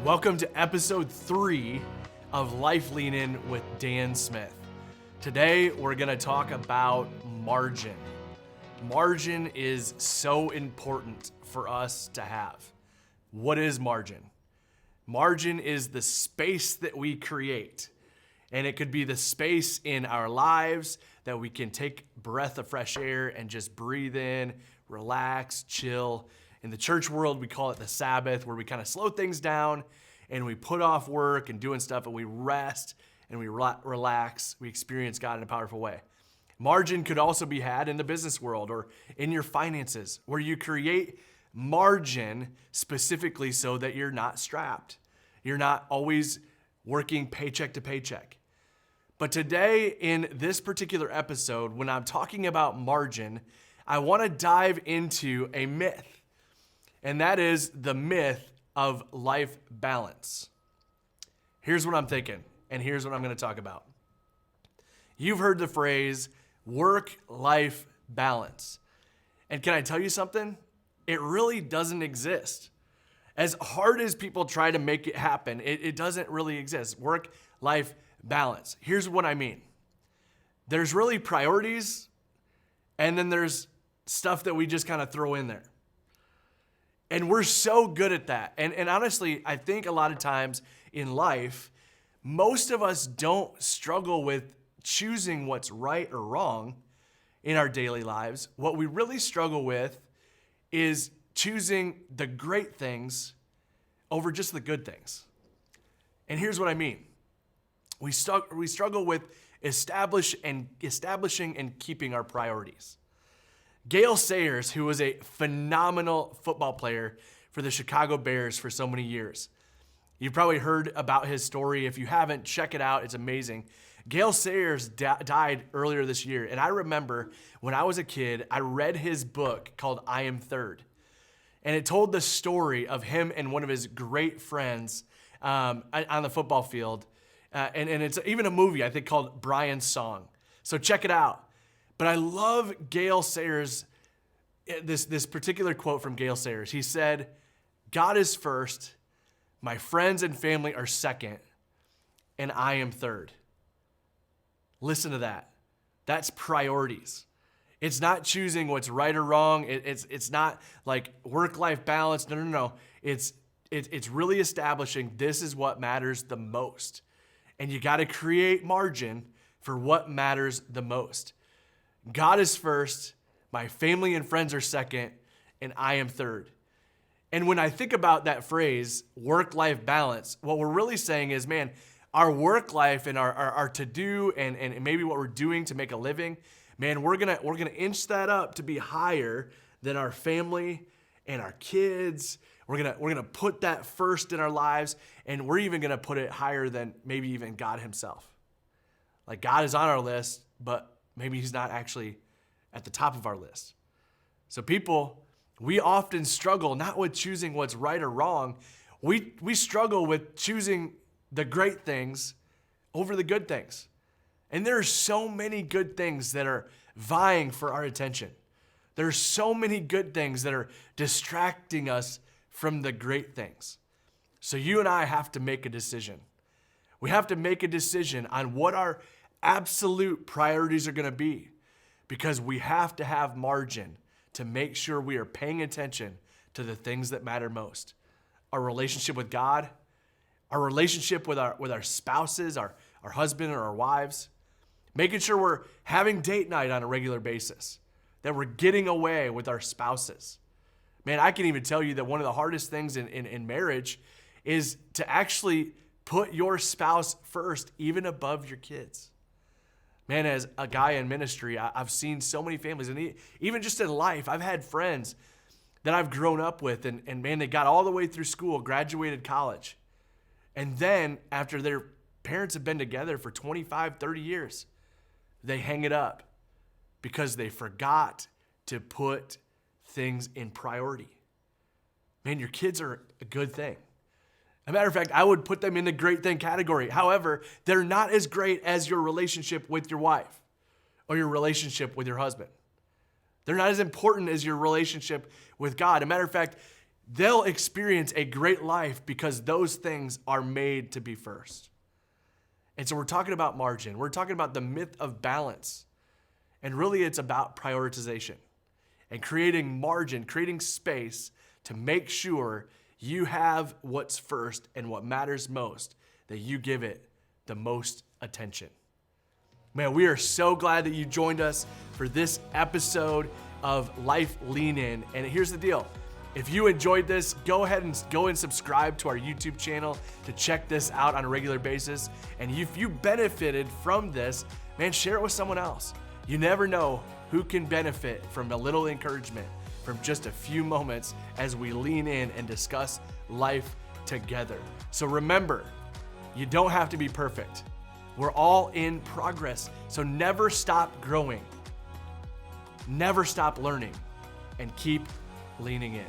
Welcome to episode 3 of Life Lean In with Dan Smith. Today, we're going to talk about margin. Margin is so important for us to have. What is margin? Margin is the space that we create. And it could be the space in our lives that we can take a breath of fresh air and just breathe in, relax, chill. In the church world, we call it the Sabbath, where we kind of slow things down and we put off work and doing stuff and we rest and we relax. We experience God in a powerful way. Margin could also be had in the business world or in your finances, where you create margin specifically so that you're not strapped. You're not always working paycheck to paycheck. But today, in this particular episode, when I'm talking about margin, I want to dive into a myth. And that is the myth of life balance. Here's what I'm thinking, and here's what I'm going to talk about. You've heard the phrase work-life balance. And can I tell you something? It really doesn't exist. As hard as people try to make it happen, it doesn't really exist. Work-life balance. Here's what I mean. There's really priorities, and then there's stuff that we just kind of throw in there. And we're so good at that. And honestly, I think a lot of times in life, most of us don't struggle with choosing what's right or wrong in our daily lives. What we really struggle with is choosing the great things over just the good things. And here's what I mean. We struggle with establishing and keeping our priorities. Gale Sayers, who was a phenomenal football player for the Chicago Bears for so many years. You've probably heard about his story. If you haven't, check it out. It's amazing. Gale Sayers died earlier this year. And I remember when I was a kid, I read his book called I Am Third. And it told the story of him and one of his great friends on the football field. And it's even a movie, I think, called Brian's Song. So check it out. But I love Gale Sayers, this particular quote from Gale Sayers. He said, "God is first, my friends and family are second, and I am third." Listen to that. That's priorities. It's not choosing what's right or wrong. It's not like work-life balance. No. It's really establishing this is what matters the most. And you got to create margin for what matters the most. God is first, my family and friends are second, and I am third. And when I think about that phrase, work-life balance, what we're really saying is, man, our work life and our to-do and maybe what we're doing to make a living, man, we're gonna inch that up to be higher than our family and our kids. We're gonna put that first in our lives, and we're even gonna put it higher than maybe even God himself. Like God is on our list, but maybe he's not actually at the top of our list. So people, we often struggle not with choosing what's right or wrong. We struggle with choosing the great things over the good things. And there are so many good things that are vying for our attention. There are so many good things that are distracting us from the great things. So you and I have to make a decision. We have to make a decision on what our absolute priorities are going to be, because we have to have margin to make sure we are paying attention to the things that matter most. Our relationship with God, our relationship with our spouses, our husband or our wives, making sure we're having date night on a regular basis, that we're getting away with our spouses. Man, I can even tell you that one of the hardest things in marriage is to actually put your spouse first, even above your kids. Man, as a guy in ministry, I've seen so many families, and even just in life, I've had friends that I've grown up with, and man, they got all the way through school, graduated college. And then after their parents have been together for 25, 30 years, they hang it up because they forgot to put things in priority. Man, your kids are a good thing. As a matter of fact, I would put them in the great thing category. However, they're not as great as your relationship with your wife or your relationship with your husband. They're not as important as your relationship with God. As a matter of fact, they'll experience a great life because those things are made to be first. And so we're talking about margin. We're talking about the myth of balance. And really it's about prioritization and creating margin, creating space to make sure you have what's first and what matters most, that you give it the most attention. Man, we are so glad that you joined us for this episode of Life Lean In. And here's the deal. If you enjoyed this, go ahead and subscribe to our YouTube channel to check this out on a regular basis. And if you benefited from this, man, share it with someone else. You never know who can benefit from a little encouragement from just a few moments as we lean in and discuss life together. So remember, you don't have to be perfect. We're all in progress. So never stop growing. Never stop learning, and keep leaning in.